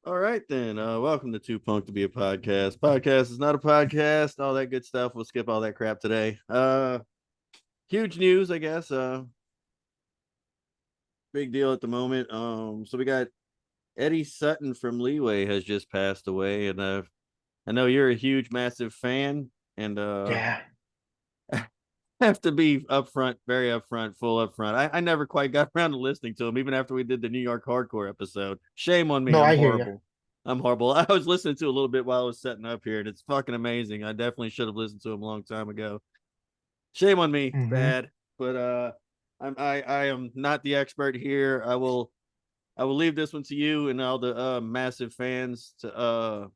All right then. Welcome to Too Punk to Be a Podcast. Podcast is not a podcast. All that good stuff. We'll skip all that crap today. Huge news, I guess. Big deal at the moment. So we got Eddie Sutton from Leeway has just passed away, and I know you're a huge, massive fan, and Yeah. have to be upfront, very upfront, full upfront. I never quite got around to listening to him, even after we did the New York hardcore episode. Shame on me. No, I'm I hear you. horrible. I'm horrible. I was listening to a little bit while I was setting up here, and it's fucking amazing. I definitely should have listened to him a long time ago. Shame on me. Hmm. Bad. But I am not the expert here. I will leave this one to you and all the massive fans to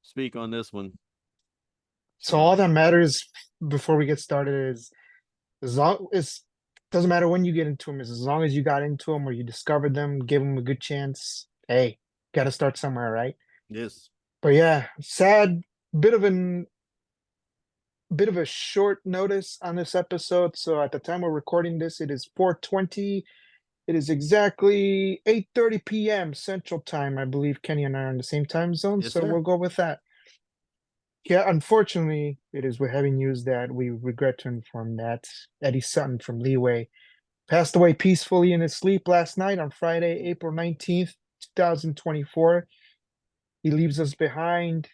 speak on this one. So So all that matters before we get started is as long it's doesn't matter when you get into them, is as long as you got into them or you discovered them, give them a good chance. Hey, got to start somewhere, right? yes. But yeah, sad bit of an bit of a short notice on this episode. So at the time we're recording this, it is 4:20. It is exactly 8:30 p.m. Central Time. I believe Kenny and I are in the same time zone, Yes, so sir. we'll go with that. Yeah, unfortunately, it is with heavy news that we regret to inform that Eddie Sutton from Leeway passed away peacefully in his sleep last night on Friday, April 19th, 2024. He leaves us behind.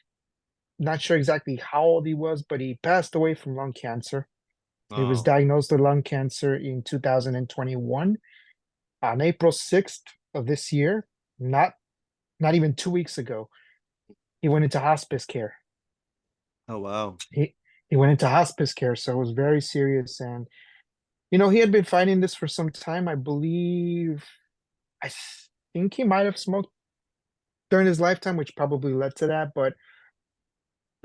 Not sure exactly how old he was, but he passed away from lung cancer. He was Oh, diagnosed with lung cancer in 2021 on April 6th of this year, not not even 2 weeks ago. He went into hospice care. oh wow. He he went into hospice care, so it was very serious. And he had been fighting this for some time. I believe, I think he might have smoked during his lifetime, which probably led to that. But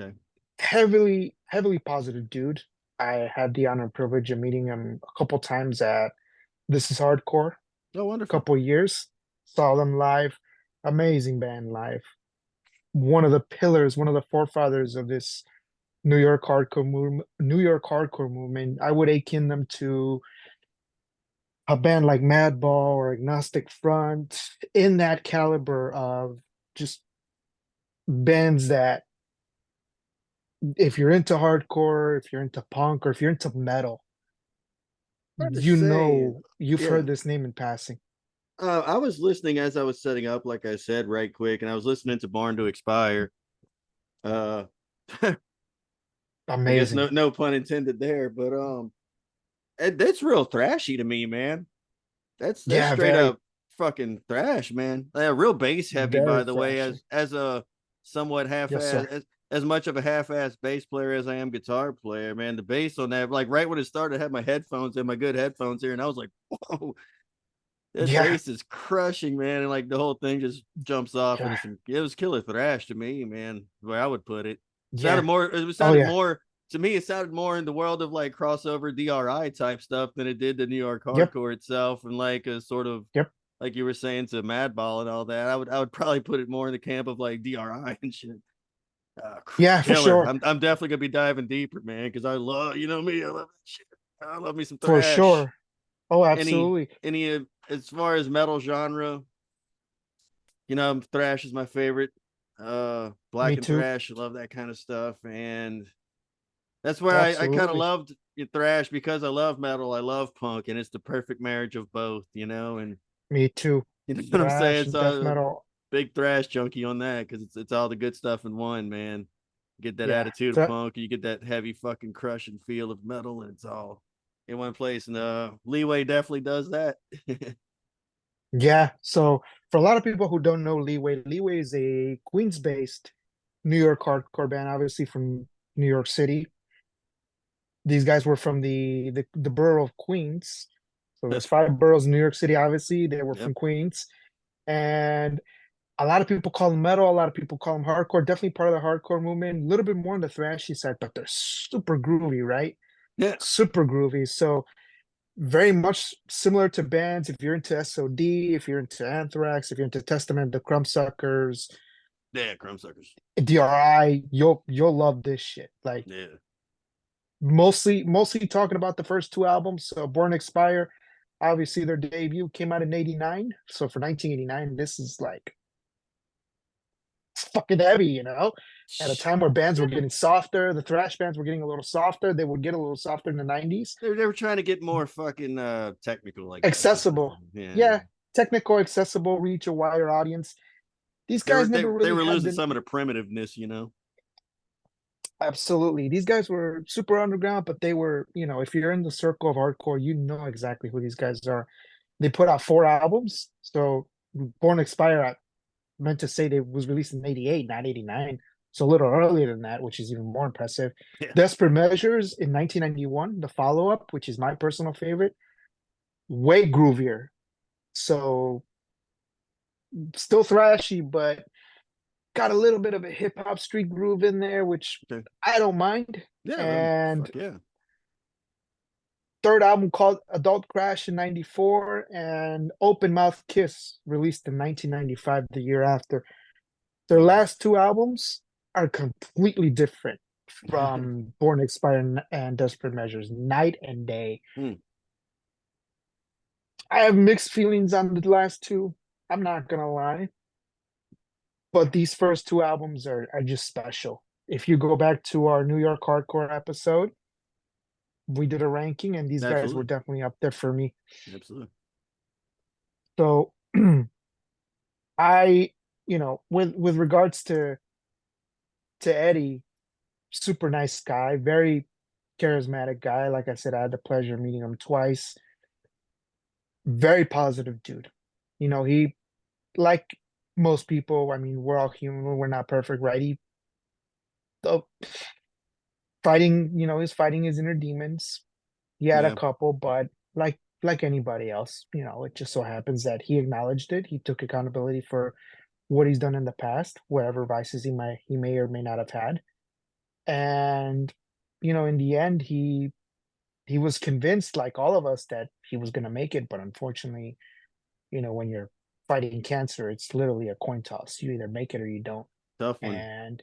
Okay. heavily, heavily positive dude. I had the honor and privilege of meeting him a couple times at This Is Hardcore, Oh, wonderful. couple years. Saw them live. Amazing band live. One of the pillars, one of the forefathers of this New York hardcore movement. I would akin them to a band like Madball or Agnostic Front, in that caliber of just bands that, if you're into hardcore, if you're into punk, or if you're into metal, Hard to say. you've Yeah. heard this name in passing. I was listening as I was setting up, like I said, right quick, and I was listening to Born to Expire. Uh, I guess no Amazing. no pun intended there, but that's real thrashy to me, man. That's Yeah, straight very, up fucking thrash, man. Real bass heavy, very by the way. thrashy. As a somewhat Yes, half-ass sir. as much of a half-ass bass player as I am guitar player, man. The bass on that, like right when it started, I had my headphones and my good headphones here, and I was like, whoa, that Yeah, bass is crushing, man. And like the whole thing just jumps off, and yeah, it was killer thrash to me, man. The way I would put it. yeah. It Oh, sounded yeah. more to me. It sounded more in the world of like crossover DRI type stuff than it did the New York Yep, hardcore itself, and like a sort of yep. like you were saying to Madball and all that. I would probably put it more in the camp of like DRI and shit. Yeah, for Killer. sure. I'm definitely gonna be diving deeper, man, because I love me. I love that shit. I love me some For thrash. sure. Oh, Any absolutely. as far as metal genre, thrash is my favorite. Black Me and too. thrash, I love that kind of stuff, and that's where I kind of Absolutely. loved thrash because I love metal, I love punk, and it's the perfect marriage of both, and Me too. you know what I'm Thrash saying. and death So metal. big thrash junkie on that because it's all the good stuff in one, man. Get that Yeah. attitude of punk, you get that heavy fucking crushing feel of metal, and it's all in one place. And Leeway definitely does that. Yeah. So for a lot of people who don't know Leeway, Leeway is a Queens-based New York hardcore band, obviously from New York City. These guys were from the borough of Queens. So there's five boroughs in New York City, obviously. They were Yep. from Queens. And a lot of people call them metal, a lot of people call them hardcore, definitely part of the hardcore movement, a little bit more on the thrashy side, but they're super groovy, right? Yeah. Super groovy. So very much similar to bands. If you're into SOD, if you're into Anthrax, if you're into Testament, the Crumbsuckers, Yeah. Crumbsuckers. DRI, you'll love this shit. Like Yeah. mostly talking about the first two albums. So Born Expire, obviously their debut came out in '89. So for 1989, this is like fucking heavy, at a time where bands were getting softer, the thrash bands were getting a little softer. They would get a little softer in the 90s. They were trying to get more fucking technical, I guess. Accessible. Yeah. Yeah, technical, accessible, reach a wider audience. These They were guys never they really were had losing the some of the primitiveness, you know. absolutely. These guys were super underground, but they were, if you're in the circle of hardcore, you know exactly who these guys are. They put out 4 albums. So Born Expire, I meant to say they was released in 88, not 89. So a little earlier than that, which is even more impressive. Yeah. Desperate Measures in 1991, the follow-up, which is my personal favorite, way groovier. So still thrashy, but got a little bit of a hip hop street groove in there, which Okay. I don't mind. Yeah. And Fuck yeah. third album called Adult Crash in 94 and Open Mouth Kiss released in 1995, the year after. Their last 2 albums are completely different from Born Expire and Desperate Measures, night and day. Hmm. I have mixed feelings on the last two. I'm not gonna lie, but these first 2 albums are just special. If you go back to our New York hardcore episode, we did a ranking, and these guys were Absolutely. definitely up there for me. Absolutely. So I, with regards to Eddie, super nice guy, very charismatic guy. Like I said, I had the pleasure of meeting him twice. Very positive dude. He, like most people, I mean, we're all human, we're not perfect, right? He uh, fighting, he's fighting his inner demons. He had a Yeah. couple, but like anybody else, it just so happens that he acknowledged it. He took accountability for what he's done in the past, whatever vices he may or may not have had. And in the end, he was convinced, like all of us, that he was going to make it. But unfortunately, when you're fighting cancer, it's literally a coin toss. You either make it or you don't. Tough one. And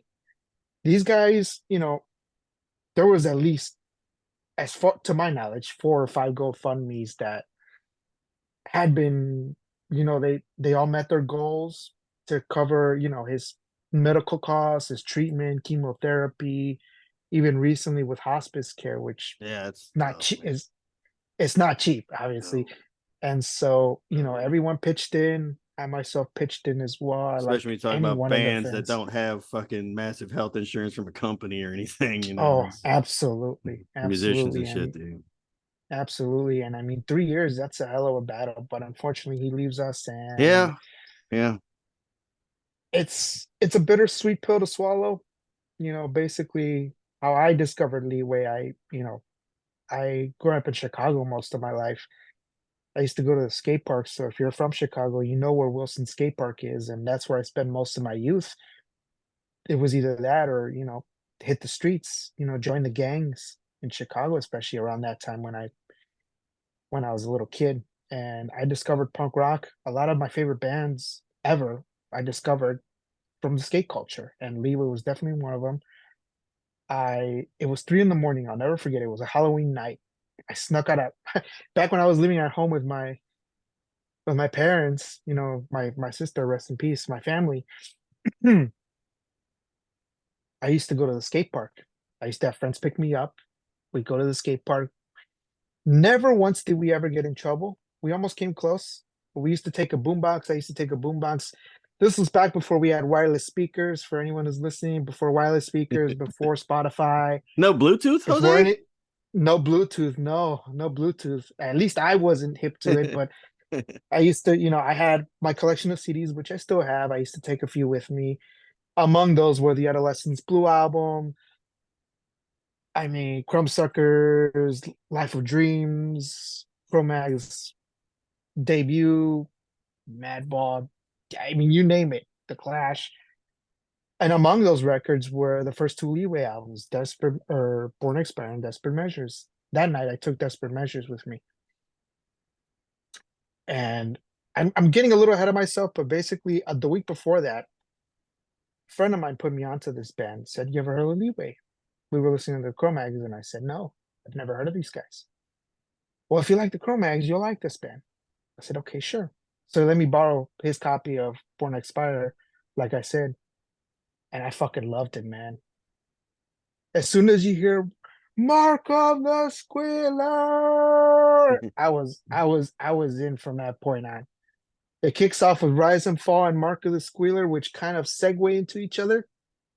these guys, there was at least, as far to my knowledge, 4 or 5 GoFundMe's that had been, they all met their goals to cover, his medical costs, his treatment, chemotherapy, even recently with hospice care, which Yeah, it's not tough, cheap man. is it's not cheap, obviously. No. And so, No. everyone pitched in. I myself pitched in as well. Especially Like when you talk any about one of the bands that fans. don't have fucking massive health insurance from a company or anything, Oh, it's absolutely. musicians and Absolutely. shit, And dude. absolutely. And I mean, 3 years, that's a hell of a battle. But unfortunately, he leaves us, and Yeah. Yeah. it's a bittersweet pill to swallow. Basically how I discovered Leeway. I grew up in Chicago most of my life. I used to go to the skate park. So if you're from Chicago, you know where Wilson Skate Park is, and that's where I spent most of my youth. It was either that or, hit the streets, join the gangs in Chicago, especially around that time when I was a little kid. And I discovered punk rock. A lot of my favorite bands ever I discovered from the skate culture, and Leeway was definitely one of them. It was 3 in the morning. I'll never forget. It was a Halloween night. I snuck out back when I was living at home with my parents, my sister, rest in peace, my family. I used to go to the skate park. I used to have friends pick me up. We'd go to the skate park. Never once did we ever get in trouble. We almost came close. But we used to take a boombox. I used to take a boombox. This was back before we had wireless speakers, for anyone who's listening, before wireless speakers, before Spotify, No Bluetooth, before Jose? any no Bluetooth, no Bluetooth. At least I wasn't hip to it, but I used to, I had my collection of CDs, which I still have. I used to take a few with me. Among those were the Adolescence Blue album. I mean, Crumbsuckers, Life of Dreams, Cro-Mag's debut, Madball. I mean, you name it, The Clash. And among those records were the first 2 Leeway albums, Desperate or Born Expire and Desperate Measures. That night, I took Desperate Measures with me, and I'm getting a little ahead of myself. But basically, the week before that, a friend of mine put me onto this band. Said, "You ever heard of Leeway?" We were listening to the Cro-Mags, and I said, "No, I've never heard of these guys." Well, if you like the Cro-Mags, you'll like this band. I said, "Okay, sure." So let me borrow his copy of Born Expire, like I said. and I fucking loved it, man. As soon as you hear Mark of the Squealer, I was in from that point on. It kicks off with Rise and Fall and Mark of the Squealer, which kind of segue into each other.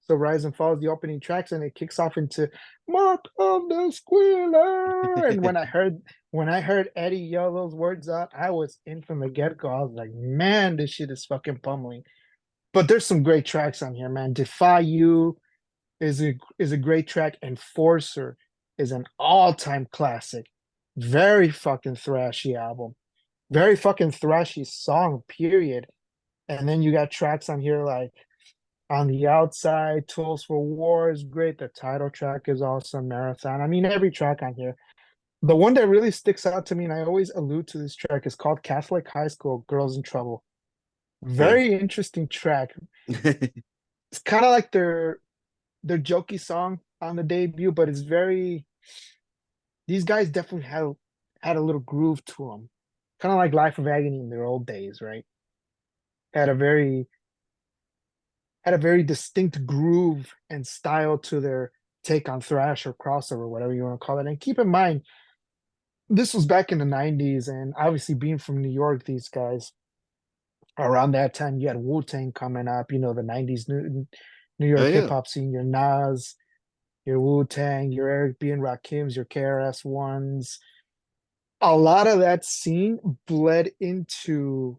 So Rise and Fall is the opening tracks, and it kicks off into Mark of the Squealer. And when I heard Eddie yell those words out, I was in from the get go. I was like, man, this shit is fucking pummeling. But there's some great tracks on here, man. Defy You is a great track. Enforcer is an all-time classic. Very fucking thrashy album. Very fucking thrashy song, period. And then you got tracks on here like On the Outside, Tools for War is great. The title track is awesome. Marathon. I mean, every track on here. The one that really sticks out to me, and I always allude to this track, is called Catholic High School Girls in Trouble. Okay. Very interesting track. It's kind of like their jokey song on the debut, but it's very these guys definitely had a little groove to them. Kind of like Life of Agony in their old days, right? Had a very had a very distinct groove and style to their take on thrash or crossover, whatever you want to call it. And keep in mind, this was back in the 90s, and obviously being from New York, these guys around that time you had Wu-Tang coming up, the 90s New Oh York hip yeah. hop scene, your Nas, your Wu-Tang, your Eric B and Rakims, your KRS Ones. A lot of that scene bled into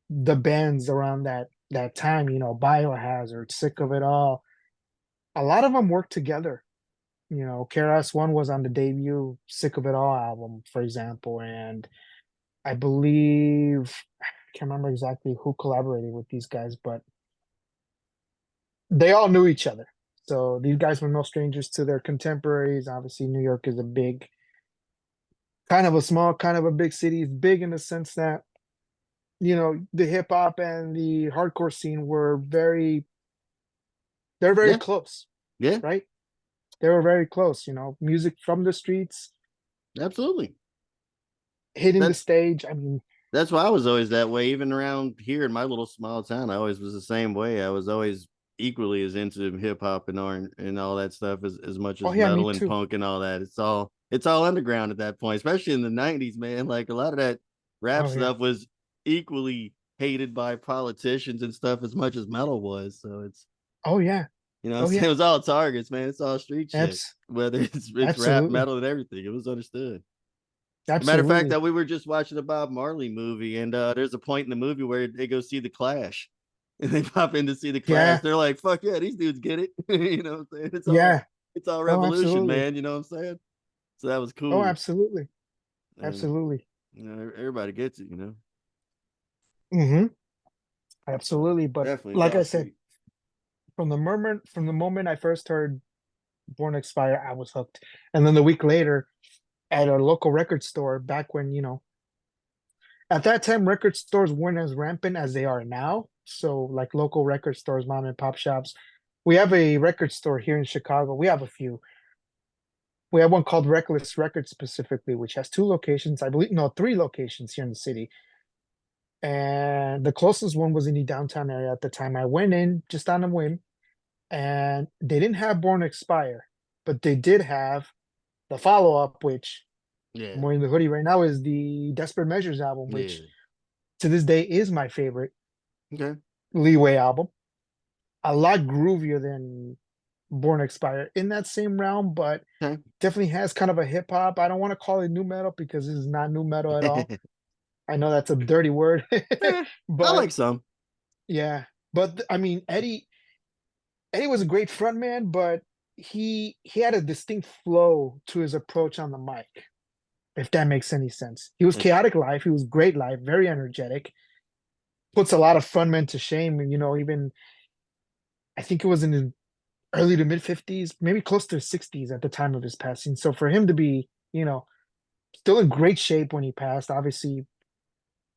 the bands around that time, Biohazard, Sick of It All. A lot of them worked together. KRS One was on the debut Sick of It All album, for example, and I believe I can't remember exactly who collaborated with these guys, but they all knew each other. So these guys were no strangers to their contemporaries. Obviously, New York is a big, kind of a small, kind of a big city. It's big in the sense that, the hip hop and the hardcore scene they're very Yeah. close, Yeah. right? They were very close, music from the streets, Absolutely. hitting the That's stage. I mean, that's why I was always that way. Even around here in my little small town, I always was the same way. I was always equally as into hip hop and R and all that stuff as much oh as yeah, me metal and too. punk and all that. It's all underground at that point, especially in the '90s, man. Like a lot of that rap Oh yeah. stuff was equally hated by politicians and stuff as much as metal was. So Oh yeah. what I'm Oh saying, it yeah. was all targets, man. It's all street shit. Abs- Whether it's rap, Absolutely. metal, and everything, it was understood. As a matter of fact, Absolutely. that we were just watching a Bob Marley movie, and there's a point in the movie where they go see the Clash, and they pop in to see the Clash. Yeah. They're like, "Fuck yeah, these dudes get it." What I'm saying? Yeah. It's all Oh, revolution, absolutely. man. You know what I'm saying? So that was Oh, cool, absolutely. and Absolutely. everybody gets it. Hmm. So Absolutely. But definitely, it's like all I said, street. from the moment I first heard Born Expire, I was hooked. And then the week later, at a local record store, back when, at that time record stores weren't as rampant as they are now. So like local record stores, mom and pop shops. We have a record store here in Chicago. We have a few. We have one called Reckless Records specifically, which has two locations, I believe, no, three locations here in the city. And the closest one was in the downtown area at the time. I went in just on a whim, and they didn't have Born to Expire, but they did have the follow up, which I'm Yeah, wearing the hoodie right now, is the Desperate Measures album, which yeah. to this day is my favorite Okay, Leeway album. A lot groovier than Born to Expire in that same realm, but okay. definitely has kind of a hip hop. I don't want to call it new metal because this is not new metal at all. I know that's a dirty word, Eh, I but like some. yeah. But I mean, Eddie was a great frontman, but he had a distinct flow to his approach on the mic, if that makes any sense. He was It's chaotic live, he was great live, very energetic, puts a lot of frontmen to shame. And even I think it was in his early to mid 50s, maybe close to 60s at the time of his passing. So for him to be, still in great shape when he passed, obviously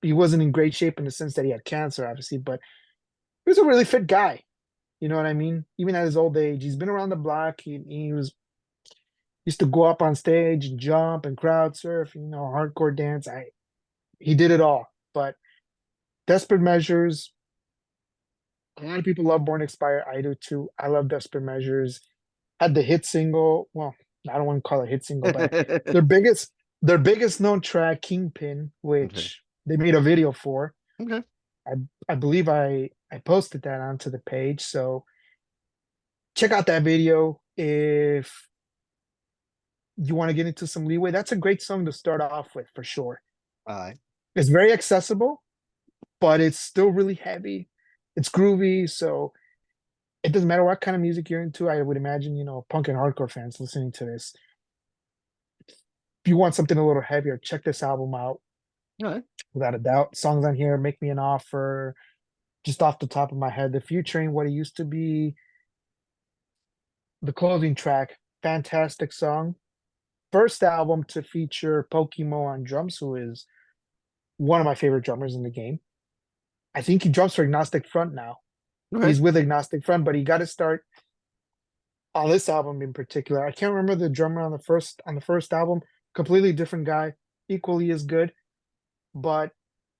he wasn't in great shape in the sense that he had cancer, obviously, but he was a really fit guy. You know what I mean? Even at his old age, he's been around the block. He was used to go up on stage and jump and crowd surf, hardcore dance. He did it all. But Desperate Measures, A lot of people love Born Expire. I do too. I love Desperate Measures. Had the hit single. Well, I don't want to call it hit single, but their biggest their biggest known track, Kingpin, Okay. which they made a video for. Okay. I I believe I posted that onto the page. So check out that video if you want to get into some Leeway. That's a great song to start off with for sure. All right. It's very accessible, but it's still really heavy. It's groovy, so it doesn't matter what kind of music you're into. I would imagine, punk and hardcore fans listening to this. If you want something a little heavier, check this album out All right. without a doubt. Songs on here, Make Me an Offer, just off the top of my head, The Future Ain't What It Used to Be, the closing track, fantastic song. First album to feature Pokimo on drums, who is one of my favorite drummers in the game. I think he drums for Agnostic Front now. Okay. He's with Agnostic Front, but he got to start on this album in particular. I can't remember the drummer on the first album. Completely different guy, equally as good. But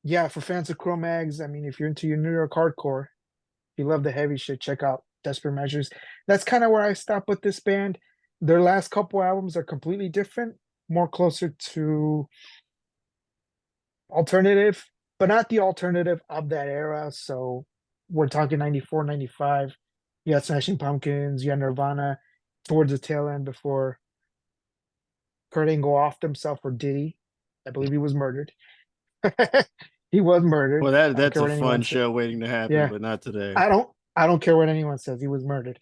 yeah, for fans of Cro-Mags, I mean, if you're into your New York hardcore, if you love the heavy shit, check out Desperate Measures. That's kind of where I stop with this band. Their last couple albums are completely different, more closer to alternative, but not the alternative of that era. So we're talking 94, 95. You had Smashing Pumpkins, you had Nirvana towards the tail end before Kurt Angle offed himself, or did he? I believe he was murdered. He was murdered. Well, that I don't that's care a what fun anyone says. show waiting to happen, Yeah, but not today. I don't care what anyone says. He was murdered.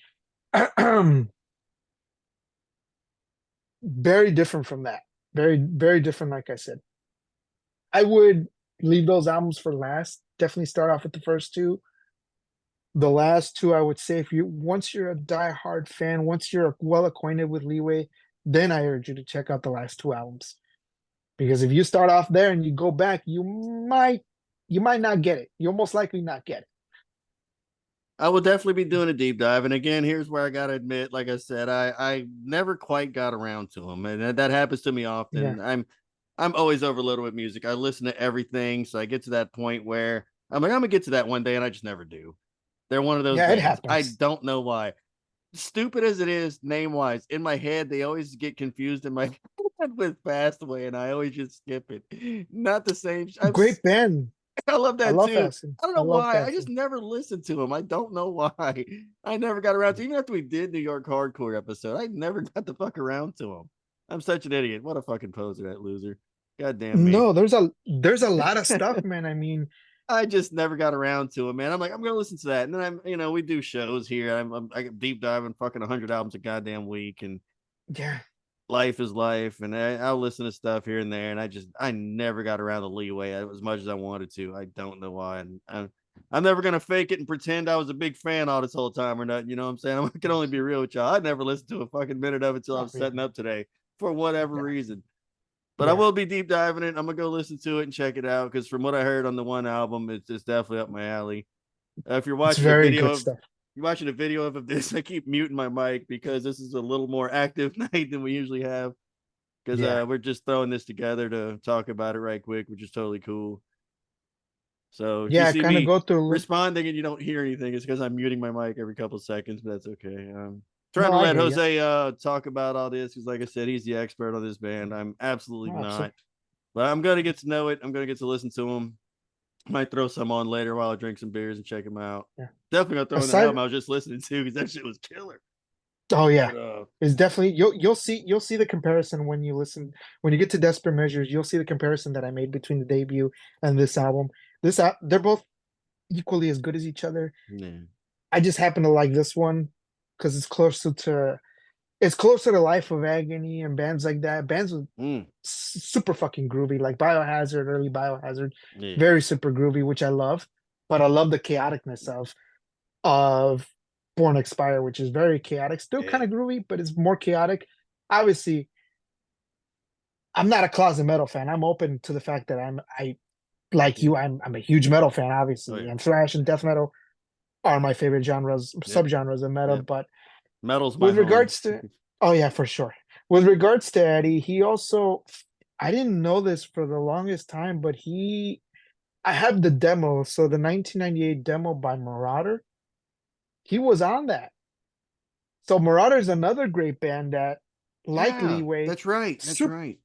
Very different from that. Very, very different, like I said. I would leave those albums for last. Definitely start off with the first two. The last two, I would say, if you once you're a diehard fan, once you're well acquainted with Leeway, then I urge you to check out the last two albums. Because if you start off there and you go back, you might not get it. You'll most likely not get it. I will definitely be doing a deep dive. And again, here's where I gotta admit, like I said, I never quite got around to them, and that happens to me Yeah. often. I'm always overloaded with music. I listen to everything, so I get to that point where I'm like, I'm gonna get to that one day, and I just never do. They're one of those Yeah, it bands. I happens. don't know why. Stupid as it is, name wise, in my head, they always get confused in my head with Fastway, and I always just skip it. Not the same. Great band. I love I that love too. Acid. I don't I know love why. I just Acid. never listened to him. I don't know why. I never got around to, even after we did New York Hardcore episode, I never got the fuck around to him. I'm such an idiot. What a fucking poser, that loser. God damn me. No, there's a lot of stuff, man. I mean, I just never got around to him, man. I'm like, I'm gonna listen to that, and then we do shows here. I deep diving fucking 100 albums a goddamn week, and yeah, life is life, and I'll listen to stuff here and there, and I never got around the Leeway as much as I wanted to. I don't know why, and I'm never gonna fake it and pretend I was a big fan all this whole time or not. You know what I'm saying? I can only be real with y'all. I never listened to a fucking minute of it until I oh was yeah, setting up today for whatever yeah, reason. But I yeah. will be deep diving it. I'm gonna go listen to it and check it out because from what I heard on the one album, it's definitely up my alley. If you're It's watching a very video good of stuff. you're watching a video of this, I keep muting my mic because this is a little more active night than we usually have because Yeah, we're just throwing this together to talk about it right quick, which is totally cool. So if you yeah. see Kind of me go through. responding and you don't hear anything, it's because I'm muting my mic every couple of seconds, but that's okay. Trying No, to I let hear you. Jose talk about all this because, like I said, he's the expert on this band. I'm absolutely Oh, not, absolutely. but I'm gonna get to know it. I'm gonna get to listen to him. Might throw some on later while I drink some beers and check him out. Yeah. Definitely gonna throw in that Aside, album I was just listening to because that shit was killer. oh yeah, But it's definitely you'll see the comparison when you listen when you get to Desperate Measures. You'll see the comparison that I made between the debut and this album. They're both equally as good as each other. yeah. I just happen to like this one because it's closer to Life of Agony and bands like that. Bands with Mm, super fucking groovy, like Biohazard, early Biohazard, yeah. very super groovy, which I love. But I love the chaoticness of Born Expire, which is very chaotic, still kind Yeah. of groovy, but it's more chaotic. Obviously, I'm not a closet metal fan. I'm open to the fact that I like Yeah. you. I'm a huge metal fan, Oh obviously, yeah. and thrash and death metal are my favorite genres, Yep. subgenres of metal. Yep. But Metal's my with home. regards to, oh yeah, for sure. With regards to Eddie, he also, I didn't know this for the longest time, but I have the demo, so the 1998 demo by Marauder. He was on that. So Marauder's another great band that, like Yeah, Leeway, that's right. That's super right.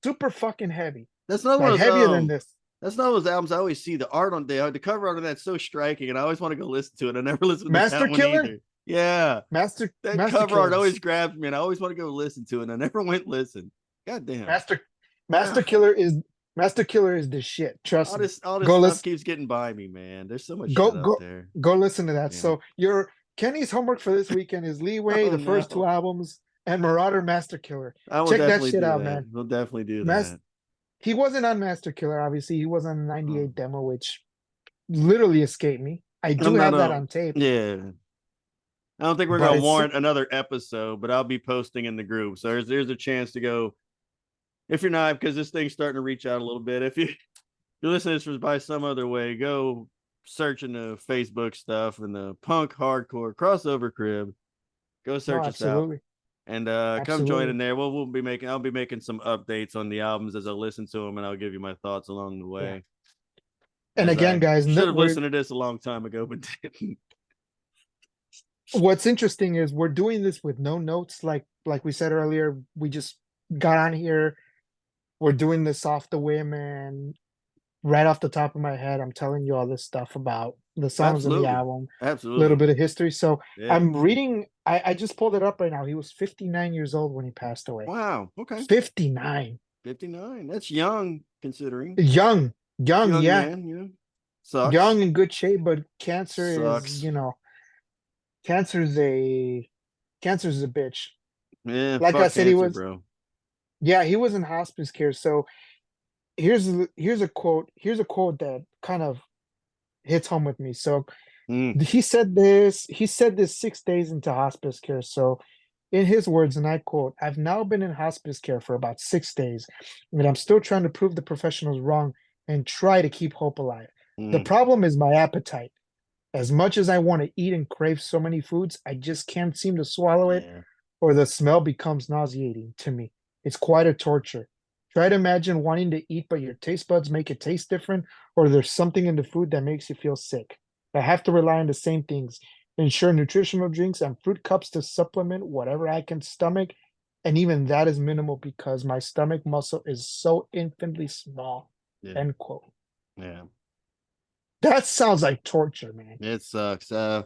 super fucking heavy, That's another one like of heavier than those. this. That's not those albums I always see. The art on the cover art of that's so striking, and I always want to go listen to it. I never listened to Master that one Killer, either. Yeah, that Master cover art always Killers, grabs me, and I always want to go listen to it. And I never went listen. God damn. Master Ah, Master Killer is Master Killer is the shit. Trust me. all this Go stuff listen. keeps getting by me, man. There's so much Go shit out go there. go listen to that. Damn it. So your Kenny's homework for this weekend is Leeway, Oh the first two no. albums, and Marauder Master Killer. I will Check that definitely shit do out, that. man. We'll definitely do Mas- that. he wasn't on Master Killer, obviously. He was on the Oh. 98 demo, which literally escaped me. I do I'm not have that a on tape, yeah. I don't think we're but gonna it's warrant another episode, but I'll be posting in the group. So there's a chance to go if you're not, because this thing's starting to reach out a little bit. If you're listening to this by some other way, go search in the Facebook stuff and the punk hardcore crossover crib. Go no, search us out absolutely. and come join in Absolutely. there. We'll be making I'll be making some updates on the albums as I listen to them, and I'll give you my thoughts along the Yeah. way. And As again, I guys, should have we're listened to this a long time ago, but didn't. what's interesting is we're doing this with no notes, like we said earlier. We just got on here. We're doing this off the whim, and right off the top of my head, I'm telling you all this stuff about the songs in the Absolutely, album, a little absolutely, bit of history. So yeah. I'm reading, I just pulled it up right now. He was 59 years old when he passed away. Wow. Okay. 59. 59. That's young considering. Young, young, Young yeah. man, Young sucks. in good shape, but cancer is, Sucks. cancer's a cancer's a bitch. Yeah, Like I fuck said, he cancer, was, bro. yeah, he was in hospice care. So here's a quote that kind of hits home with me. So Mm, he said this 6 days into hospice care. So in his words, and I quote, "I've now been in hospice care for about 6 days, and I'm still trying to prove the professionals wrong and try to keep hope alive. The mm, problem is my appetite. As much as I want to eat and crave so many foods, I just can't seem to swallow it, yeah, or the smell becomes nauseating to me. It's quite a torture. Try to imagine wanting to eat, but your taste buds make it taste different, or there's something in the food that makes you feel sick. I have to rely on the same things, ensure nutritional drinks and fruit cups to supplement whatever I can stomach. And even that is minimal because my stomach muscle is so infinitely small." yeah, End quote. yeah. That sounds like torture, man. It sucks. I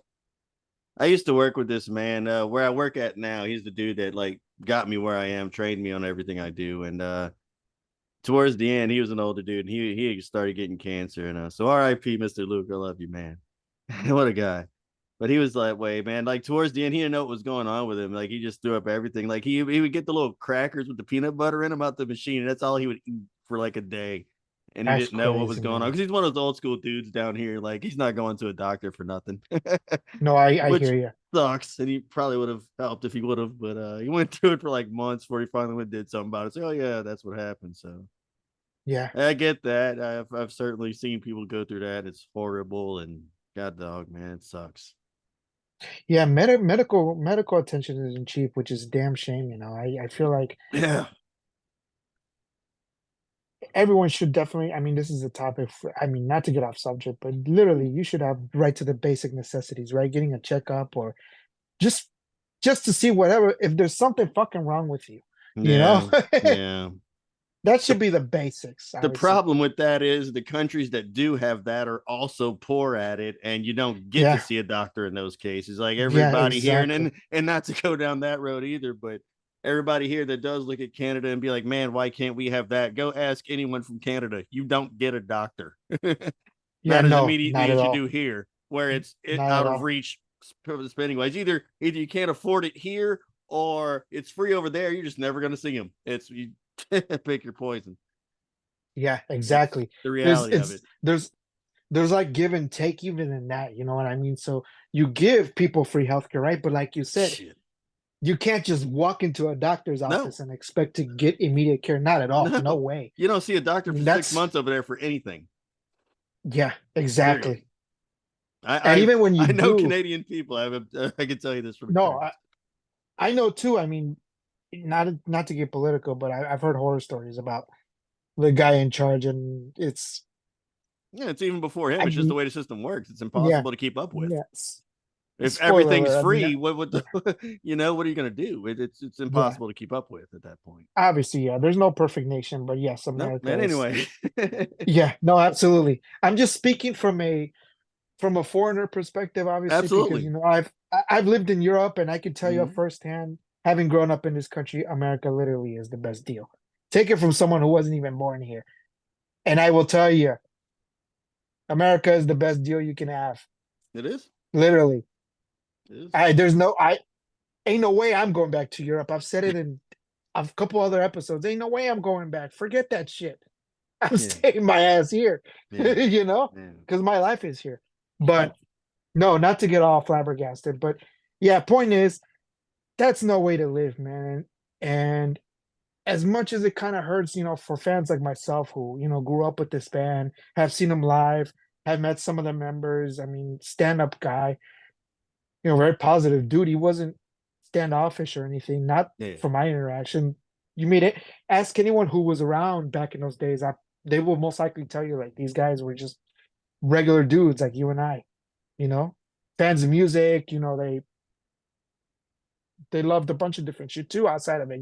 used to work with this man where I work at now. He's the dude that like got me where I am, trained me on everything I do, and towards the end, he was an older dude, and he started getting cancer, and so R.I.P. Mr. Luke, I love you, man. What a guy. But he was that way, man. Like towards the end, he didn't know what was going on with him. Like he just threw up everything. Like he would get the little crackers with the peanut butter in them out the machine, and that's all he would eat for like a day. And he That's didn't know what was crazy, going on man. because he's one of those old school dudes down here. Like he's not going to a doctor for nothing, No, I which hear you. sucks. And he probably would have helped if he would have, but he went through it for like months before he finally went and did something about it. So, oh yeah, that's what happened. So Yeah. I get that. I've certainly seen people go through that. It's horrible, and god dog, man, it sucks. Yeah, medical attention isn't cheap, which is a damn shame, I feel like Yeah. everyone should definitely, I mean, this is a topic for, I mean, not to get off subject, but literally you should have right to the basic necessities, right? Getting a checkup or just just to see whatever if there's something fucking wrong with you, you know? Yeah, yeah. That should The be the basics, I the would say. problem with that is the countries that do have that are also poor at it, and you don't get to Yeah. see a doctor in those cases. Like Yeah, everybody here, exactly. and not to go down that road either, but everybody here that does look at Canada and be like, man, why can't we have that? Go ask anyone from Canada. You don't get a doctor. Yeah, Not as no, immediately not at as you all. do here, where it's Not at out of all. reach spending wise. Either you can't afford it here or it's free over there. You're just never going to see them. It's you pick your poison. Yeah, It's exactly. the There's reality of it's it. there's like give and take even in that, you know what I mean? So you give people free healthcare, right? But like you said, Shit. you can't just walk into a doctor's No, office and expect to get immediate care. Not at all. No no. way. You don't see a doctor for six That's months over there for anything. yeah, Period. exactly. I And I even when you I know do, Canadian people. I can tell you this from no, experience. I know too. I mean, not to get political, but I've heard horror stories about the guy in charge, and it's Yeah, it's even before him. I It's just the mean, way the system works. It's yeah, impossible to keep up with. yes. If Spoiler everything's alert. I mean, free, what would yeah, the, what are you going to do? It's yeah. impossible to keep up with at that point. Obviously, yeah. There's no perfect nation, but yes, Nope. America And is. anyway, Yeah, no, absolutely. I'm just speaking from a foreigner perspective, obviously, because absolutely. I've lived in Europe and I can tell you Mhm. firsthand, having grown up in this country, America literally is the best deal. Take it from someone who wasn't even born here. And I will tell you, America is the best deal you can have. It is. Literally. It is. I ain't no way I'm going back to Europe. I've said it in a couple other episodes. Ain't no way I'm going back. Forget that shit. I'm Yeah. staying my ass here, Yeah. Yeah. because my life is here. But Oh, no, not to get all flabbergasted, but yeah, point is, that's no way to live, man. And as much as it kind of hurts, for fans like myself who, grew up with this band, have seen them live, have met some of the members. I mean, stand-up guy, very positive dude. He wasn't standoffish or anything, not yeah. from my interaction. You mean it? Ask anyone who was around back in those days. They will most likely tell you like these guys were just regular dudes like you and I, you know, fans of music. They loved a bunch of different shit too outside of it.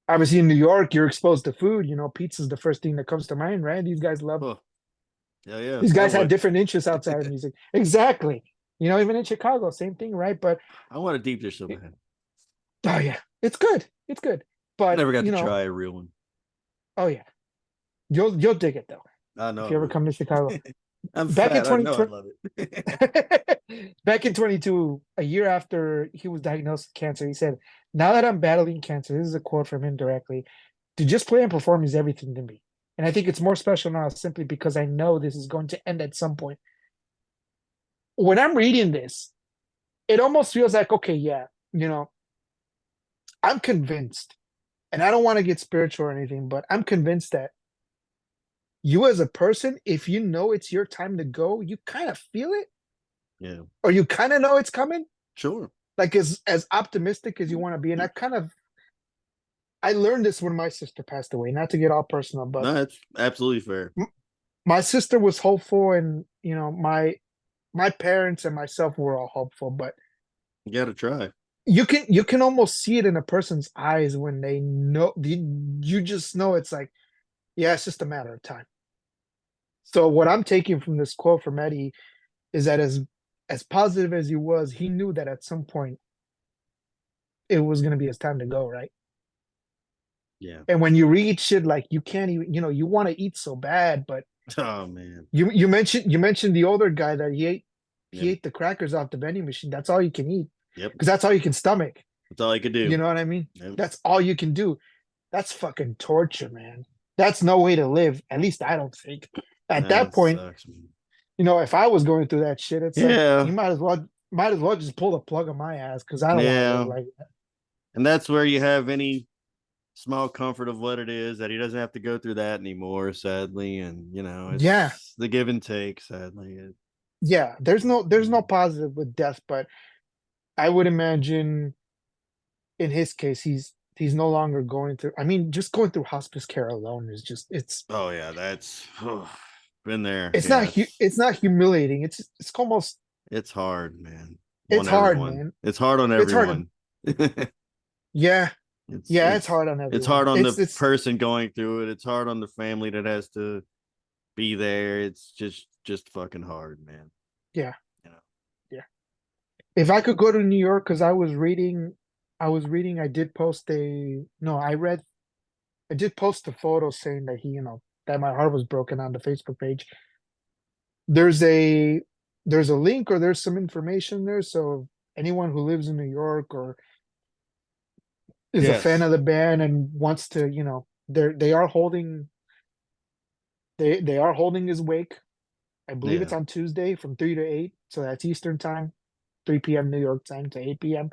Obviously, in New York, you're exposed to food. Pizza's the first thing that comes to mind, right? These guys love. Oh, yeah. Yeah. These I guys had would. different interests outside of music. Exactly. Even in Chicago, same thing, right? But I want a deep dish so bad. oh yeah, it's good. It's good. But Never got to try a real one. oh yeah, you'll dig it though I know if I you ever will. come to Chicago. I'm Back in fat. I twenty know I twenty, love it. back in 22, a year after he was diagnosed with cancer, he said, "Now that I'm battling cancer," this is a quote from him directly, "to just play and perform is everything to me. And I think it's more special now simply because I know this is going to end at some point." When I'm reading this, it almost feels like, okay, yeah, I'm convinced, and I don't want to get spiritual or anything, but I'm convinced that you as a person, if you know it's your time to go, you kind of feel it, Yeah. or you kind of know it's coming. Sure. Like as optimistic as you want to be. And I learned this when my sister passed away, not to get all personal, but No, that's absolutely fair. my sister was hopeful, and my parents and myself were all hopeful, but You got to try. you can almost see it in a person's eyes when they know you just know it's like, yeah, it's just a matter of time. So what I'm taking from this quote from Eddie is that as positive as he was, he knew that at some point it was going to be his time to go, right? Yeah. And when you read shit like you can't even, you want to eat so bad, but Oh man. you mentioned the older guy that he Yep. ate the crackers off the vending machine. That's all you can eat Yep. because that's all you can stomach. That's all I could You do. know what I mean? Yep. That's all you can do. That's fucking torture, man. That's no way to live. At least I don't think. At No, that it point, sucks, man. if I was going through that shit, it's like Yeah. you might as well just pull the plug on my ass because I don't want to live Yeah. like that. And that's where you have any small comfort of what it is that he doesn't have to go through that anymore, sadly. And Yeah, it's the give and take, sadly. yeah. There's no positive with death, but I would imagine in his case, he's no longer going through. I mean, just going through hospice care alone is just Oh yeah, that's been there. it's not Yeah, it's not humiliating. It's almost it's hard, man. it's On hard, everyone. man. It's hard on It's hard. everyone. it's Yeah, yeah. It's it's hard on it's everyone. hard on the It's person going through it. It's hard on the family that has to be there. It's just fucking hard, man. yeah, You know. yeah. If I could go to New York, because I did post a no, I did post a photo saying that that my heart was broken on the Facebook page. There's a there's a link or there's some information there. So anyone who lives in New York or is a fan Yes. of the band and wants to, they are holding his wake. I believe it's Yeah. on Tuesday from 3 to 8. So that's Eastern time, 3 p.m. New York time to 8 p.m.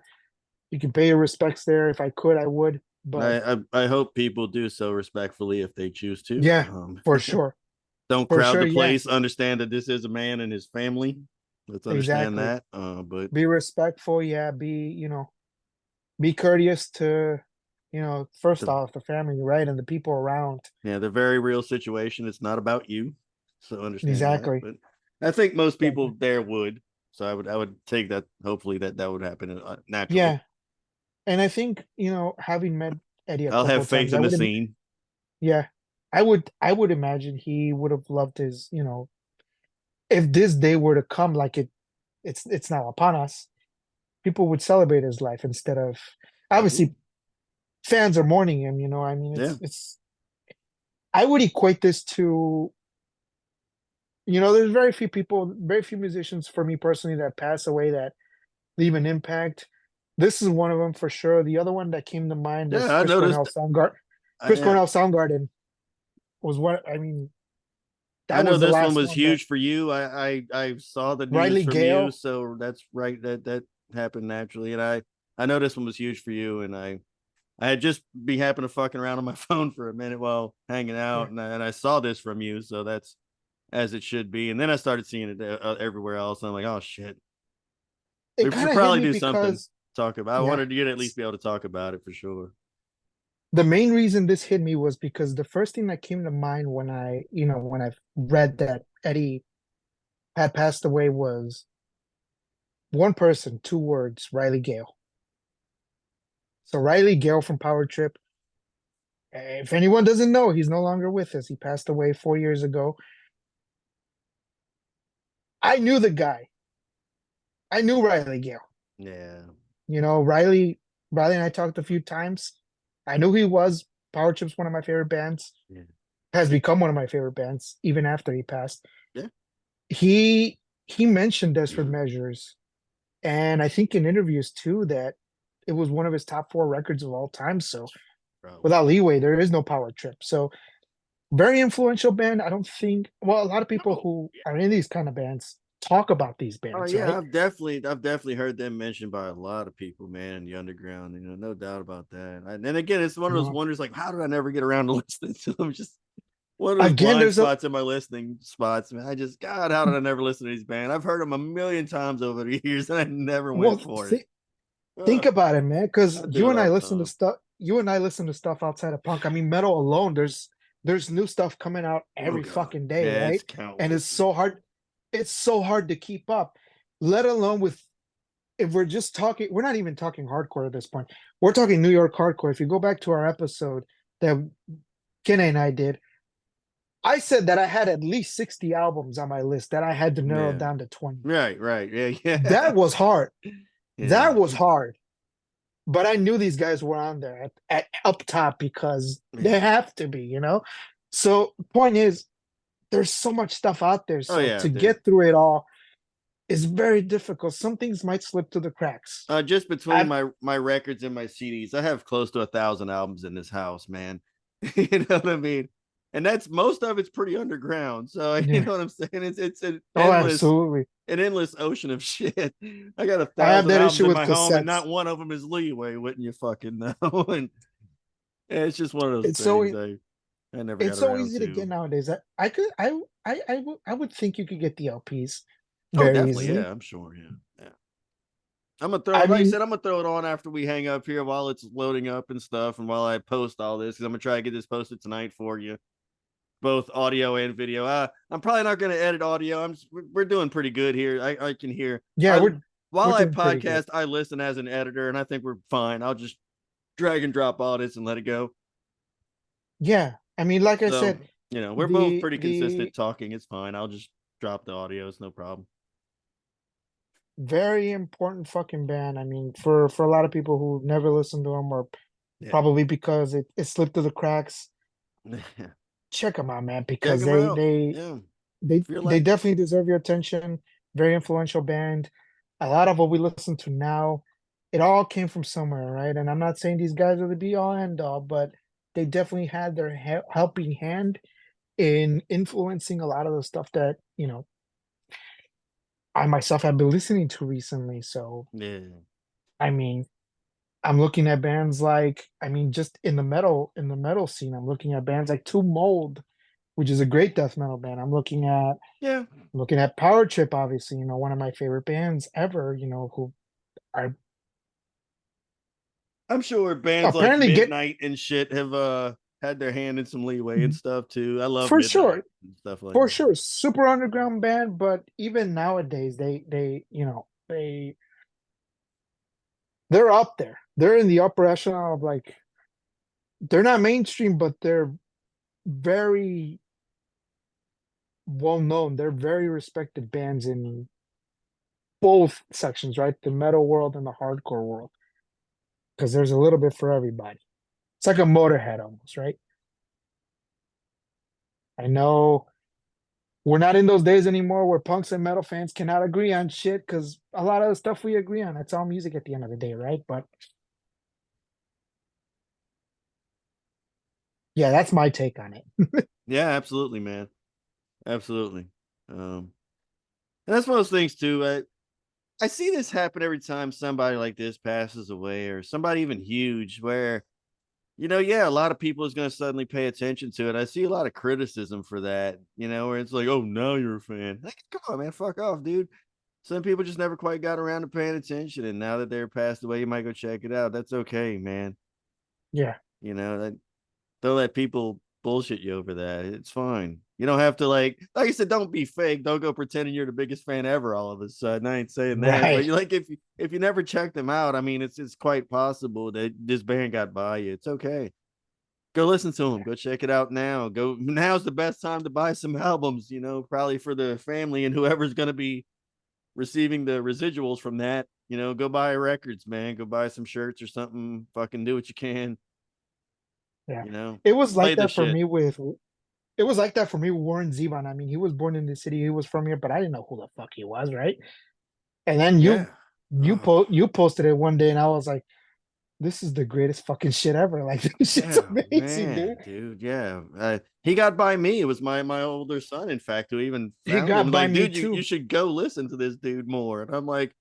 You can pay your respects there. If I could, I would. But I hope people do so respectfully if they choose to. yeah, for sure. Don't For crowd sure, the yeah. place. Understand that this is a man and his family. Let's understand Exactly. that. But Be respectful, yeah, be courteous to, first the off the family, right? And the people around. yeah, the very real situation. It's not about you. So understand that. Exactly. But I think most Exactly. people there would. So I would take that. Hopefully that would happen naturally. Yeah, and I think having met Eddie a I'll couple have of times, faith I in the would. scene. Yeah, I would imagine he would have loved his. If this day were to come, like it's now upon us, people would celebrate his life instead of Absolutely. obviously fans are mourning him. I mean, Yeah. it's. I would equate this to there's very few people, very few musicians for me personally that pass away that leave an impact. This is one of them for sure. The other one that came to mind was Yeah. I noticed. Chris Yeah. Cornell Soundgarden was what I mean. I That know was the this one last was one that huge for you. I saw the news Riley from you, Gale. so that's right. That happened naturally, and I know this one was huge for you, and I had just be happen to fucking around on my phone for a minute while hanging Yeah, out, and I saw this from you, so that's as it should be. And then I started seeing it everywhere else, and I'm like, oh shit, it we kind should of hit probably me do something. because Talk about. I yeah, wanted you to at least be able to talk about it for sure. the main reason this hit me was because the first thing that came to mind when I read that Eddie had passed away was one person, two words, Riley Gale. So Riley Gale from Power Trip. If anyone doesn't know, he's no longer with us. He passed away 4 years ago. I knew the guy. I knew Riley Gale. Yeah, Riley and I talked a few times. I knew he was. Power Trip's one of my favorite bands. yeah, Has become one of my favorite bands even after he passed. yeah. He mentioned Desperate Measures, and I think in interviews too that it was one of his top four records of all time. So Bro. without Leeway, there is no Power Trip. So very influential band. I don't think a lot of people No, who are in these kind of bands talk about these oh bands, yeah, right? I've definitely heard them mentioned by a lot of people, man, in the underground. No doubt about that. And again, it's one of those No. wonders, like, how did I never get around to listening to them? Just one of those Again, blind there's a spots in my listening spots, man. God, how did I never listen to these bands? I've heard them a million times over the years, and I never well went for it. think Ugh, about it, man, because I do it all the time. you and I listen to stuff outside of punk. I mean, metal alone, there's new stuff coming out Oh every god, fucking day, yeah, it's right? And countless. Man. it's so hard to keep up, let alone with if we're just talking, we're not even talking hardcore at this point. We're talking New York hardcore. If you go back to our episode that Kenny and I did, I said that I had at least 60 albums on my list that I had to narrow Yeah, down to 20. right, yeah, yeah, That was hard. yeah, That was hard. But I knew these guys were on there at up top because they yeah. have to be. So point is, there's so much stuff out there. Oh So yeah, to dude. get through it all is very difficult. Some things might slip through the cracks. Just between I my records and my CDs, I have close to 1,000 albums in this house, man. You know what I mean? And that's most of it's pretty underground. So you Yeah. know what I'm saying? It's Oh, absolutely. an endless ocean of shit. I got a I have thousand that albums issue in with my home, and cassettes. not one of them is Leeway. Wouldn't you fucking know? And it's just one of those It's so things e- I never it's got so around easy to get to. nowadays. I would think you could get the LPs Oh, very definitely, easily. yeah, I'm sure, yeah, yeah. I'm gonna throw I it. Like I mean, said, I'm gonna throw it on after we hang up here while it's loading up and stuff, and while I post all this, because I'm gonna try to get this posted tonight for you, both audio and video. I'm probably not gonna edit audio. We're doing pretty good here. I can hear. yeah, I we're while I doing pretty good. podcast, I listen as an editor, and I think we're fine. I'll just drag and drop all this and let it go. Yeah, I mean, like I So said, we're both the pretty the consistent talking. It's fine. I'll just drop the audio. It's no problem. very important fucking band. I mean, for a lot of people who never listened to them or Yeah. probably because it slipped through the cracks, Check check them out, man, because them they out. they Yeah. they If you're they like, definitely deserve your attention. Very influential band. A lot of what we listen to now, it all came from somewhere, right? And I'm not saying these guys are the be all end all, but they definitely had their helping hand in influencing a lot of the stuff that I myself have been listening to recently. So yeah, I mean, I'm looking at bands like, I mean, just in the metal scene, I'm looking at bands like Two Mold, which is a great death metal band. yeah. Looking at Power Trip, obviously, one of my favorite bands ever, who are I'm sure bands like apparently get Midnight and shit had their hand in some Leeway and stuff too. I love For Midnight sure. and stuff like For that. sure. Super underground band, but even nowadays they're up there. They're in the upper echelon of like they're not mainstream, but they're very well known. They're very respected bands in both sections, right? The metal world and the hardcore world. Because there's a little bit for everybody. It's like a Motorhead almost, right? I know we're not in those days anymore where punks and metal fans cannot agree on shit because a lot of the stuff we agree on, it's all music at the end of the day, right? But yeah, that's my take on it. Yeah, absolutely, man. Absolutely. And that's one of those things too. I see this happen every time somebody like this passes away or somebody even huge where, yeah, a lot of people is going to suddenly pay attention to it. I see a lot of criticism for that, where it's like, oh, now you're a fan. Like, come on, man, fuck off, dude. Some people just never quite got around to paying attention. And now that they're passed away, you might go check it out. That's okay, man. Yeah. That don't let people bullshit you over that. It's fine. You don't have to like I said, don't be fake. Don't go pretending you're the biggest fan ever all of a sudden. I ain't saying that. But Right. you like if you never check them out, I mean it's quite possible that this band got by you. It's okay. Go listen to them. Go check it out now. Now's the best time to buy some albums, probably for the family and whoever's gonna be receiving the residuals from that. Go buy records, man. Go buy some shirts or something. Fucking do what you can, Yeah. you know. It was Play like the that for shit. me with it was like that for me with Warren Zevon. I mean, he was born in the city, he was from here, but I didn't know who the fuck he was, right? And then Yeah. Oh, you posted it one day and I was like, this is the greatest fucking shit ever. Like this shit's yeah, amazing, dude. man, dude. Yeah. He got by me. It was my older son, in fact, who even He found him. got by Like, me dude, you too. should go listen to this dude more. And I'm like,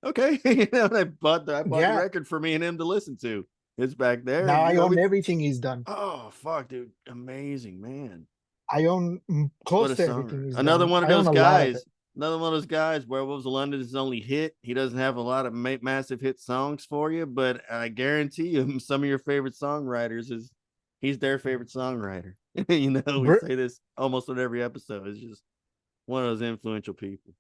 okay. And I bought the Yeah. record for me and him to listen to. It's back there. Now I own everything he's done. Oh fuck, dude. Amazing, man. I own What close a to song. everything he's Another done. one of I own those a lot of it. guys. Another one of those guys. Werewolves of London is his only hit. He doesn't have a lot of massive hit songs for you, but I guarantee you, some of your favorite songwriters is he's their favorite songwriter. We Br- say this almost on every episode. It's just one of those influential people.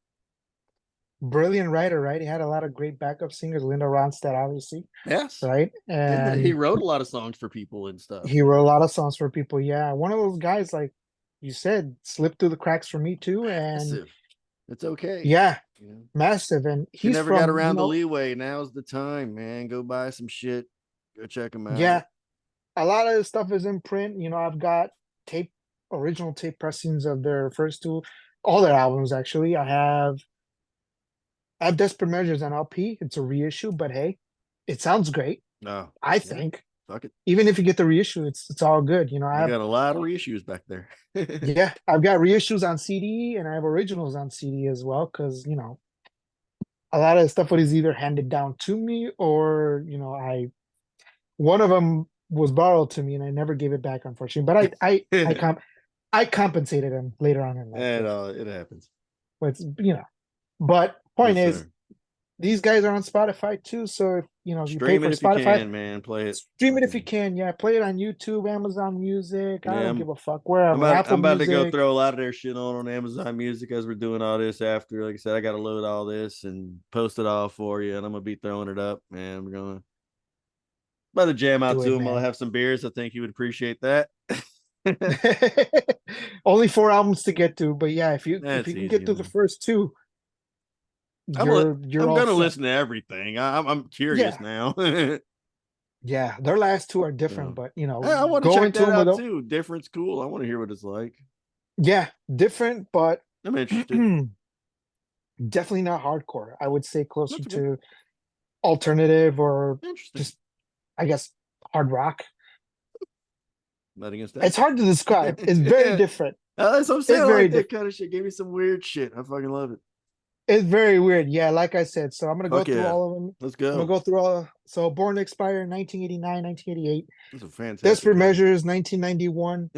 Brilliant writer, right? He had a lot of great backup singers, Linda Ronstadt, obviously, Yes, right? and he And wrote a lot of songs for people and stuff. he wrote a lot of songs for people. Yeah, one of those guys, like you said, slipped through the cracks for me too. And Massive. It's okay. yeah, You know, massive. And if you he's never got from, around the Leeway, now's the time, man. Go buy some shit. Go check them out. yeah, a lot of the stuff is in print. I've got tape, original tape pressings of their first two, all their albums actually. I have Desperate Measures on LP. It's a reissue, but hey, it sounds great. Oh, I yeah. think Fuck it. even if you get the reissue, it's all good. I You have got a lot of reissues back there. yeah, I've got reissues on CD and I have originals on CD as well because a lot of the stuff was either handed down to me or I one of them was borrowed to me and I never gave it back unfortunately. But I compensated him later on in life And with it happens. with But point Yes, is, sir. these guys are on Spotify too. So if you pay Stream for it if you Spotify, can, man. Play it. stream it if you Fucking can. Yeah, play it on YouTube, Amazon Music. I yeah. don't I'm give a fuck I'm wherever. about Apple I'm about to go Music. throw a lot of their shit on Amazon Music as we're doing all this after. Like I said, I got to load all this and post it all for you, and I'm gonna be throwing it up, man. We're gonna about to jam out Do to it, him while I man. have some beers. I think he would appreciate that. Only four albums to get to, but yeah, if That's you can easy. get through the first two, I'm gonna you're I'm all gonna set. listen to everything. I'm curious Yeah, now. yeah. Their last two are different, So but I want to go check into that them with out a too. Different's cool. I want to hear what it's like. yeah, different, but I'm interested. definitely not hardcore. I would say closer That's okay. to alternative or Interesting. just I guess hard rock. Not against It's that. hard to describe. It's very Yeah. different. That's what I'm saying. It's I very like that different. kind of shit. Give me some weird shit. I fucking love it. It's very weird. Yeah, like I said. So I'm gonna go Fuck through yeah. all of them. Let's I'm gonna go. go through all. So Born to Expire, 1989, 1988. That's a fantastic Desperate record. Measures, 1991.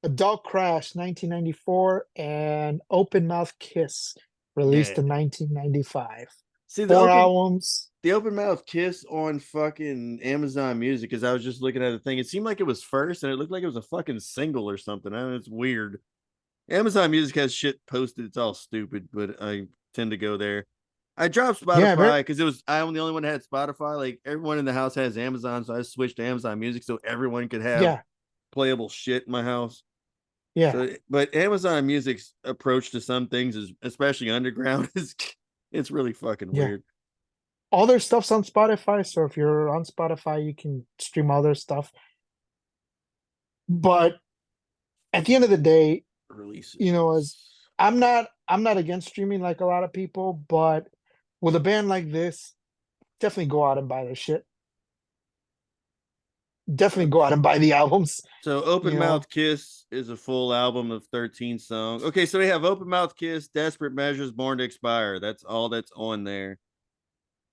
Adult Crash, 1994, and Open Mouth Kiss, released Yeah. in 1995. See Four albums. the open mouth kiss on fucking Amazon Music, because I was just looking at the thing. It seemed like it was first, and it looked like it was a fucking single or something. I mean, it's weird. Amazon Music has shit posted. It's all stupid, but I tend to go there. I dropped Yeah, Spotify because it was I'm the only one that had Spotify. Like everyone in the house has Amazon, so I switched to Amazon Music so everyone could have yeah, playable shit in my house. yeah, So, but Amazon Music's approach to some things is, especially underground, is it's really fucking yeah. weird. All their stuff's on Spotify, so if you're on Spotify, you can stream all their stuff. But at the end of the day, as Releases. I'm not against streaming like a lot of people, but with a band like this, definitely go out and buy their shit. Definitely go out and buy the albums. So Open You know, Mouth Kiss is a full album of 13 songs. Okay, so we have Open Mouth Kiss, Desperate Measures, Born to Expire. That's all that's on there.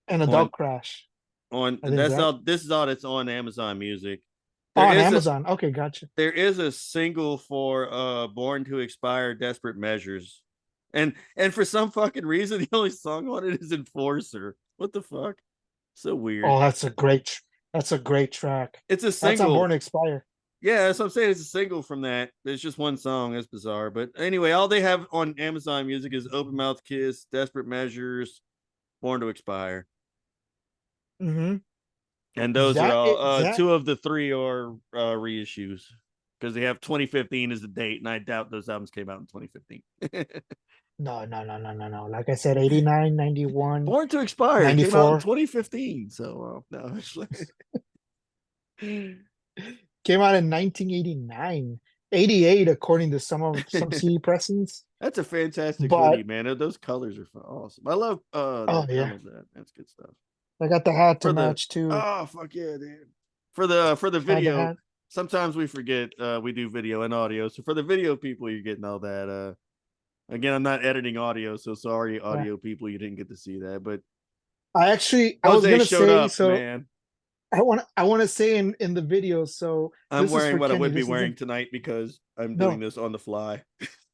and On Adult Crash. I think that's right. all this is all that's on Amazon Music. Oh, There on is a Amazon. Okay, gotcha. there is a single for Born to Expire, Desperate Measures. And for some fucking reason the only song on it is Enforcer. What the fuck? So Oh, weird. that's a great track. It's a That's on Born single. to Expire. Yeah, that's what I'm saying. It's a single from that. It's just one song. That's bizarre. But anyway, all they have on Amazon Music is Open Mouth Kiss, Desperate Measures, Born to Expire. Mm-hmm. And those are all That two of the three are reissues because they have 2015 as the date, and I doubt those albums came out in 2015. no, no, no, no, no, no. Like I said, 89, 91, Born to Expire came out in 94. 2015. So no, Came out in 1989. 88, according to some CD pressings. that's a fantastic hoodie, But man. Those colors are awesome. I love oh that. I yeah, love that. That's good stuff. I got the hat to For the match too. oh fuck yeah, dude. For the Had the video, hat. sometimes we forget we do video and audio. So for the video people, you're getting all that. Again, I'm not editing audio, so sorry, Yeah. audio people, you didn't get to see that. But I was Jose gonna showed say, up, so man. I want to say in the video, so I'm this is wearing for what I Kenny. would be This wearing isn't tonight because I'm doing no, this on the fly.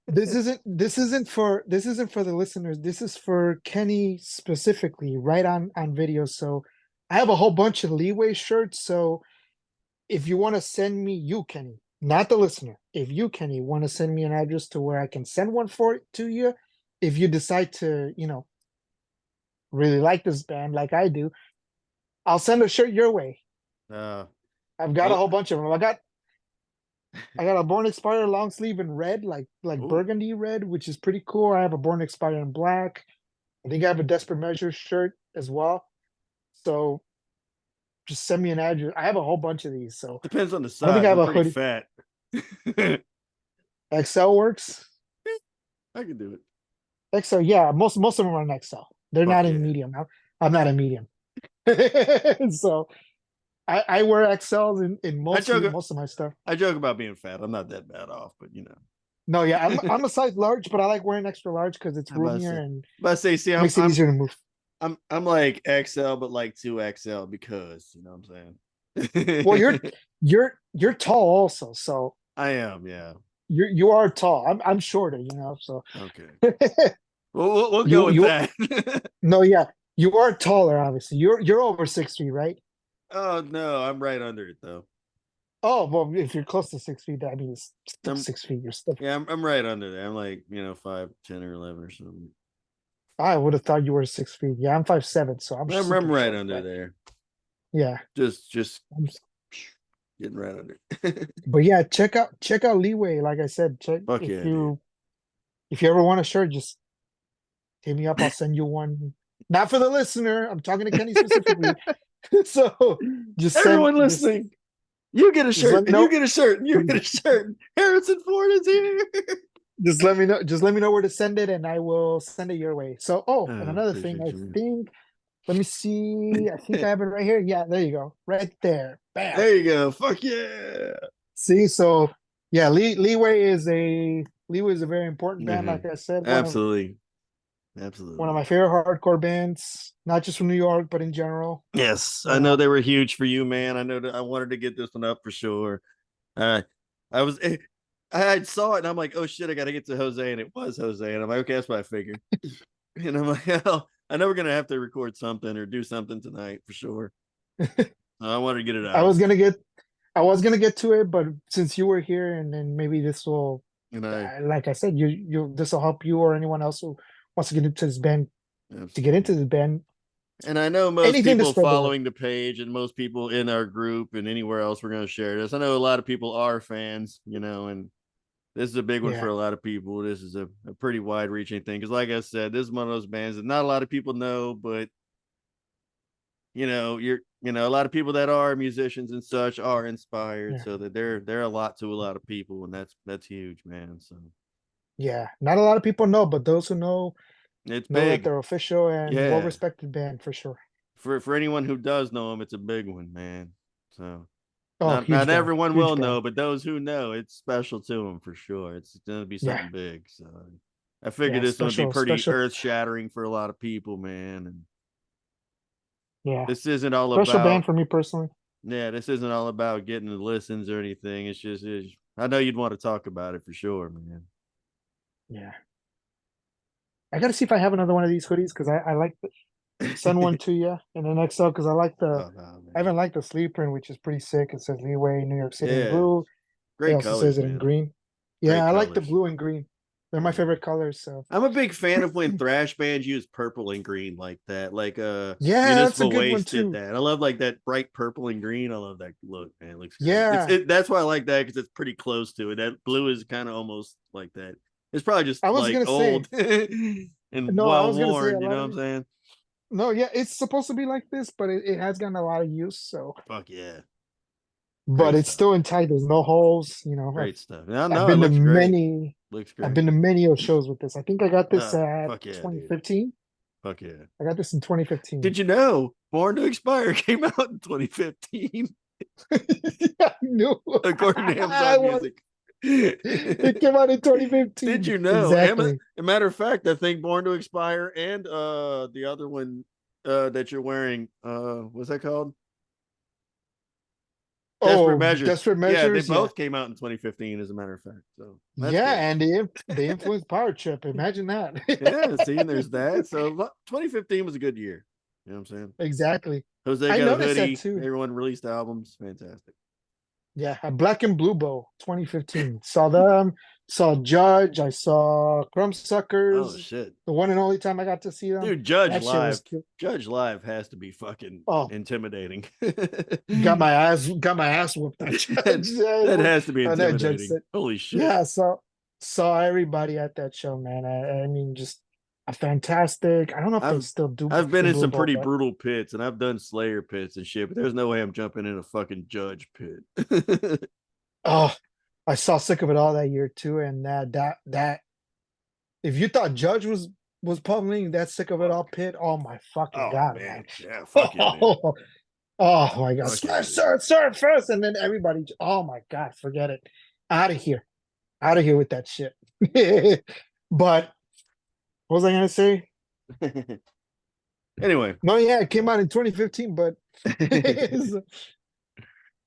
this isn't for the listeners. This is for Kenny specifically, right on video. So I have a whole bunch of Leeway shirts. So if you want to send me, you Kenny, not the listener, if you Kenny want to send me an address to where I can send one for it to you, if you decide to, really like this band like I do, I'll send a shirt your way. Uh, I've got a well, whole bunch of them. I got a Born Expire long sleeve in red, like ooh, burgundy red, which is pretty cool. I have a Born Expire in black. I think I have a Desperate Measures shirt as well. So just send me an address. I have a whole bunch of these. So depends on the I don't think I size. have I'm a pretty hoodie. fat. I XL works. can do it. XL, yeah. Most of them are in XL. They're Fuck not in yeah. medium. I'm not a medium. So I wear XLs in I mostly joke. most of my stuff. I joke about being fat. I'm not that bad off, but you know. No, yeah, I'm a size large, but I like wearing extra large because it's I'm about to roomier say, and see, makes it easier to move. I'm like XL, but like 2XL because you know what I'm Well, saying. you're tall also, so I am, yeah. you are tall. I'm shorter, so Okay. We'll go you with you that. no, yeah, you are taller, obviously. You're over 6 feet, right? Oh no, I'm right under it though. Oh, well, if you're close to 6 feet, that means still I'm 6 feet. You're still. yeah, I'm right under there. I'm like 5'10" or 11 or something. I would have thought you were 6 feet. Yeah, I'm 5'7", so I'm I'm super right short. under But there. yeah, Just I'm, getting right under. but yeah, check out Leeway. Like I said, check Fuck if yeah, dude. you ever want a shirt, just hit me up. I'll send you one. Not for the listener. I'm talking to Kenny specifically. So just send Everyone just listening, you get a just let shirt, me and you know. get a shirt, and you get a shirt. Harrison Ford is here. Just let me know. Just let me know where to send it, and I will send it your way. So, and another thing, Appreciate I you, man. think. Let me see. I think I have it right here. Yeah, there you go. Right there. Bam. There you go. Fuck yeah. See, so yeah, Leeway is a very important band. Like I said, Absolutely. one of Absolutely. my favorite hardcore bands, not just from New York, but in general. Yes, I know Uh, they were huge for you, man. I know that I wanted to get this one up for sure. Uh, I was, I saw it and I'm like, oh shit, I got to get to Jose, and it was Jose, and I'm like, okay, that's what I figured. And I'm like, oh, I know we're gonna have to record something or do something tonight for sure. I want to get it I out. was gonna get I was gonna get to it, but since you were here, and then maybe this will, And I like I said, you this will help you or anyone else who wants to get into this band to get into absolutely. this band. And I know most Anything to people spread the word. following the page and most people in our group and anywhere else we're going to share this. I know a lot of people are fans, and this is a big one for Yeah, a lot of people. This is a pretty wide reaching thing. Because, like I said, this is one of those bands that not a lot of people know, but, a lot of people that are musicians and such are inspired. yeah, So that they're a lot to a lot of people. And that's huge, man. So yeah. Not a lot of people know, but those who it's know that big. they're official and well Yeah. respected band for sure. For anyone who does know them, it's a big one, man. So Oh, not huge band, everyone huge will band. know, but those who know, it's special to them for sure. It's gonna be Yeah, something big. So I figured yeah. this one would be Special, pretty special. earth shattering for a lot of people, man. And Yeah, this isn't all special band about for me personally. this isn't all about getting the listens or anything. I know you'd want to talk about it for sure, man. Yeah, I gotta see if I have another one of these hoodies because I like send one to you in an XL because I like the Oh no, I man. even like the sleeve print, which is pretty sick. It says Leeway, New York City in Yeah, blue. It great also says colors, it in man. green. Yeah, Great I like the colors. blue and green. They're my Yeah. favorite colors. So I'm a big fan of when thrash bands use purple and green like that. Like yeah, that's a Municipal good one Waste did too. that. I love like that bright purple and green. I love that look, man. It looks great. Yeah, That's why I like that because it's pretty close to it. That blue is kind of almost like that. It's probably just I was like gonna old say and no. I well was gonna say a worn, you lot know of what I'm it. saying? No, yeah, it's supposed to be like this, but it has gotten a lot of use. So, Fuck yeah. but Great it's stuff. still in tight. There's no holes. Great stuff. No, I've no, it been to looks great. many. Looks I've great. been to many of shows with this. I think I got this at Fuck yeah, dude. 2015. Fuck yeah. I got this in 2015. Did you know Born to Expire came out in 2015? I knew. According to I Amazon was. Music. It came out in Did 2015. you know? Exactly. A matter of fact, I think Born to Expire and the other one that you're wearing, what's that called? Desperate Oh, Measures. Desperate Yeah, they Measures. Yeah. both came out in 2015, as a matter of fact. So that's Yeah. good. And they influenced Power Trip. Imagine Yeah, that. see, and there's that. So 2015 was a good year. You know what I'm saying? Exactly. Jose I got a noticed that hoodie. too. Everyone released albums. Fantastic. Yeah, a Black and Blue Bow 2015. Saw them, saw Judge, I saw Oh Crumbsuckers. shit. The one and only time I got to see them. Dude, That shit was cute. Judge Live has to be fucking Oh, intimidating. got my ass whooped that that, Judge. that has to be On that Judge intimidating. set. Holy shit. Yeah, saw everybody at that show, man. I mean, just a fantastic. I don't know if they I've still do I've been the in Blue some Bowl, pretty but brutal pits and I've done Slayer pits and shit, but there's no way I'm jumping in a fucking Judge pit. oh, I saw Sick of It All that year too. And that if you thought Judge was pummeling that Sick of It All Fuck. pit, oh my fucking Oh god, man. man. Yeah, fuck yeah, dude. Oh my god, Fuck yeah, smash dude. sir first, and then everybody. Oh my god, forget it. Out of here, out of here with that shit. But what was I gonna say? Anyway. No, yeah, it came out in 2015, but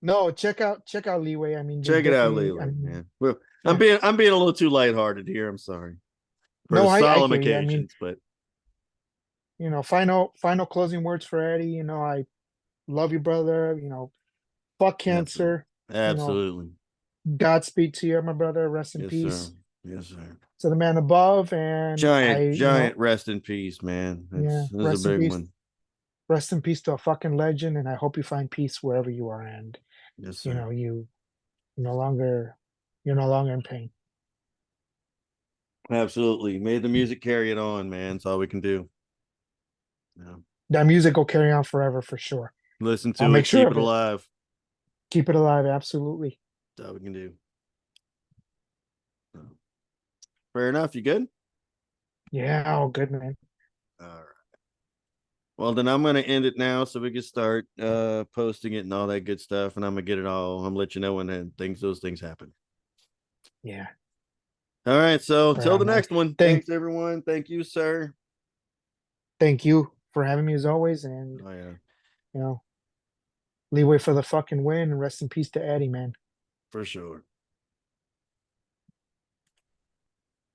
no, check out Leeway. I mean, they Check it out, definitely. I Leland, mean, man. Well, yeah. I'm being a little too lighthearted here. I'm sorry. For No, the I solemn hear you. I mean, occasions, but final closing words for Eddie. I love you, brother. Fuck absolutely. cancer. You know, Absolutely. Godspeed to you, my brother. Rest in Yes, sir. peace Yes, sir. to the man above. And Giant, giant rest in peace, man. yeah, This is a rest in big peace. one. Rest in peace to a fucking legend. And I hope you find peace wherever you are. And Yes, you sir. know, you no longer, you're no longer in pain. Absolutely. Made the music carry it on, man. That's all we can do. Yeah. That music will carry on forever for sure. Listen I'll to make it, sure keep of it it. alive. Keep it alive. Absolutely. That's all we can do. So, fair enough. You good? Yeah. Oh, good, man. All right. Well, then I'm gonna end it now so we can start posting it and all that good stuff. And I'm gonna get it all. I'm gonna let you know when those things happen. Yeah. All right. So Right till the on, man. next one. Thank, Thanks everyone. Thank you, sir. thank you for having me as always. And, Oh yeah, you know, Leeway for the fucking win. And rest in peace to Eddie, man. for sure.